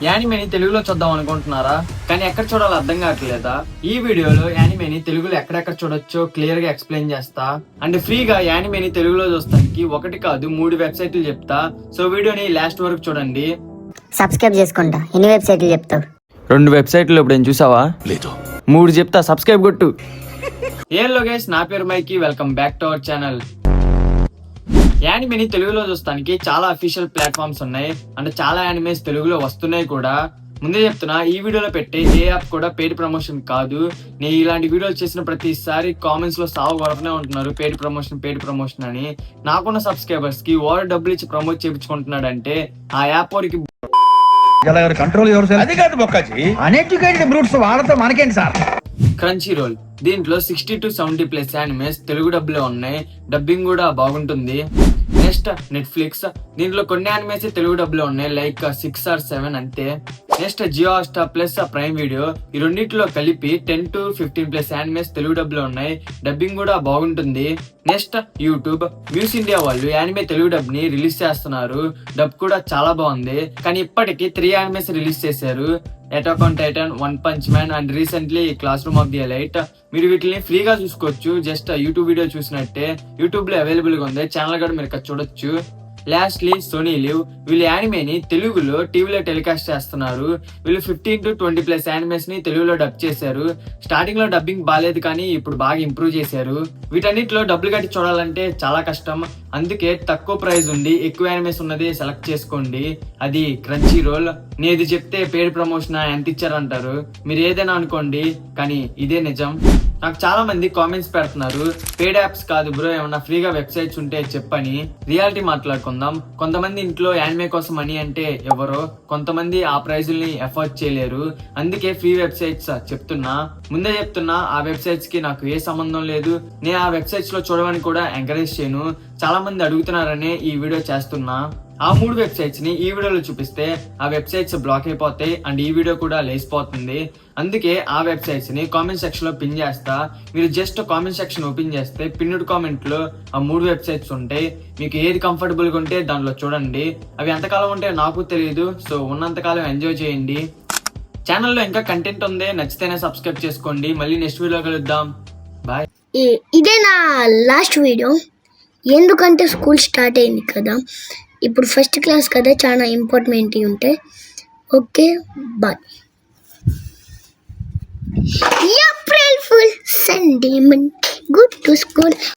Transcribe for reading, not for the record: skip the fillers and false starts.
యానిమేని తెలుగులో చూద్దాం అనుకుంటున్నారా? కానీ ఎక్కడ చూడాలో అర్థం కావట్లేదా? ఈ వీడియోలో యానిమేని తెలుగులో ఎక్కడెక్కడ చూడొచ్చో క్లియర్ గా ఎక్స్ప్లెయిన్ చేస్తా. అండ్ ఫ్రీగా యానిమేని తెలుగులో చూస్తానికి ఒకటి కాదు 3 వెబ్సైట్లు చెప్తా. సో వీడియోని లాస్ట్ వరకు చూడండి. సబ్స్క్రైబ్ చేసుకుంటా. ఎన్ని వెబ్సైట్లు చెప్తావు? 2 వెబ్సైట్లు ఇప్పుడు ఏం చూసావా? లేదు. 3 చెప్తా, సబ్స్క్రైబ్ కొట్టు. ఏం లోగేష్, నా పేరు Mikey, welcome back to our channel. యానిమేని తెలుగులో చూస్తానికి చాలా అఫీషియల్ ప్లాట్ఫామ్స్ ఉన్నాయి అండ్ చాలా యానిమేస్ తెలుగులో వస్తున్నాయి కూడా. ముందే చెప్తున్నా, ఈ వీడియోలో పెట్టే ఏ యాప్ కూడా పెయిడ్ ప్రమోషన్ కాదు. నేను ఇలాంటి వీడియోలు చేసిన ప్రతిసారి కామెంట్స్ లో సాగు కొరకనే ఉంటున్నారు పెయిడ్ ప్రమోషన్ అని. నాకున్న సబ్స్క్రైబర్స్ కి ఓవర్ డబ్బులు ఇచ్చి ప్రమోట్ చేయించుకుంటున్నాడు అంటే ఆ యాప్ వారికి కంట్రోల్ అది కాదు బొక్కాజీ. అన్ఎడ్యుకేటెడ్ బ్రూట్స్ వాళ్ళతో మనకేంటి సార్? క్రంచీ రోల్, దీంట్లో 60 to 70+ యానిమేస్ తెలుగు డబ్బులో ఉన్నాయి. డబ్బింగ్ కూడా బాగుంటుంది. నెక్స్ట్ నెట్ఫ్లిక్స్, దీంట్లో కొన్ని యానిమేస్ తెలుగు డబ్బులో ఉన్నాయి, లైక్ 6 or 7 అంతే. Next Jio Hotstar plus Prime Video, ఈ రెండింటిలో కలిపి 10 to 15+ యానిమేస్ తెలుగు డబ్బులో ఉన్నాయి. డబ్బింగ్ కూడా బాగుంటుంది. నెక్స్ట్ యూట్యూబ్, న్యూస్ ఇండియా వాళ్ళు యానిమే తెలుగు డబ్ ని రిలీజ్ చేస్తున్నారు. డబ్ కూడా చాలా బాగుంది. కానీ ఇప్పటికి 3 యానిమేస్ రిలీజ్ చేశారు, attack on Titan, one punch man and recently class room of the elite. మీరు వీటిని ఫ్రీగా చూసుకోవచ్చు, జస్ట్ యూట్యూబ్ వీడియో చూసినట్టే. యూట్యూబ్ లో అవైలబుల్ గా ఉంది, ఛానల్ కూడా మీరు ఇక్కడ చూడొచ్చు. లాస్ట్లీ సోనీ లివ్, వీళ్ళు యానిమేని తెలుగులో టీవీలో టెలికాస్ట్ చేస్తున్నారు. వీళ్ళు 15 to 20+ యానిమేస్ ని తెలుగులో డబ్ చేశారు. స్టార్టింగ్ లో డబ్బింగ్ బాగాలేదు, కానీ ఇప్పుడు బాగా ఇంప్రూవ్ చేశారు. వీటన్నిటిలో డబ్బులు కట్టి చూడాలంటే చాలా కష్టం. అందుకే తక్కువ ప్రైస్ ఉండి ఎక్కువ యానిమేస్ ఉన్నది సెలెక్ట్ చేసుకోండి, అది క్రంచీ రోల్. నేను ఇది చెప్తే పెయిడ్ ప్రమోషన్ ఎంత ఇచ్చారంటారు. మీరు ఏదైనా అనుకోండి, కానీ ఇదే నిజం. నాకు చాలా మంది కామెంట్స్ పెడుతున్నారు, పెయిడ్ యాప్స్ కాదు బ్రో, ఏమన్నా ఫ్రీగా వెబ్సైట్స్ ఉంటే చెప్పని. రియాలిటీ మాట్లాడుకుందాం. కొంతమంది ఇంట్లో యానిమే కోసం అని అంటే ఎవరో, కొంతమంది ఆ ప్రైజుల్ని ఎఫోర్డ్ చేయలేరు. అందుకే ఫ్రీ వెబ్సైట్స్ చెప్తున్నా. ముందే చెప్తున్నా, ఆ వెబ్సైట్స్ కి నాకు ఏ సంబంధం లేదు. నేను ఆ వెబ్సైట్స్ లో చూడమని కూడా ఎంకరేజ్ చేయను. చాలా మంది అడుగుతున్నారనే ఈ వీడియో చేస్తున్నా. ఆ 3 వెబ్సైట్స్ ని ఈ వీడియోలో చూపిస్తే ఆ వెబ్సైట్స్ బ్లాక్ అయిపోతాయి అండ్ ఈ వీడియో కూడా లేసిపోతుంది. అందుకే ఆ వెబ్సైట్స్ ని కామెంట్ సెక్షన్ లో పిన్ చేస్తా. మీరు జస్ట్ కామెంట్ సెక్షన్ ఓపెన్ చేస్తే పిన్నుడ్ కామెంట్ లో ఆ 3 వెబ్సైట్స్ ఉంటాయి. మీకు ఏది కంఫర్టబుల్ గా ఉంటే దాంట్లో చూడండి. అవి ఎంతకాలం ఉంటే నాకు తెలియదు, సో ఉన్నంతకాలం ఎంజాయ్ చేయండి. ఛానల్లో ఇంకా కంటెంట్ ఉంది, నచ్చితేనే సబ్స్క్రైబ్ చేసుకోండి. మళ్ళీ నెక్స్ట్ వీడియో కలుద్దాం, బాయ్. ఇదే నా లాస్ట్ వీడియో, ఎందుకంటే స్కూల్ స్టార్ట్ అయింది కదా, ఇప్పుడు ఫస్ట్ క్లాస్ కదా, చాలా ఇంపార్టెంట్ ఉంటాయి. Okay, bye. April fool Sunday Monday, good to school.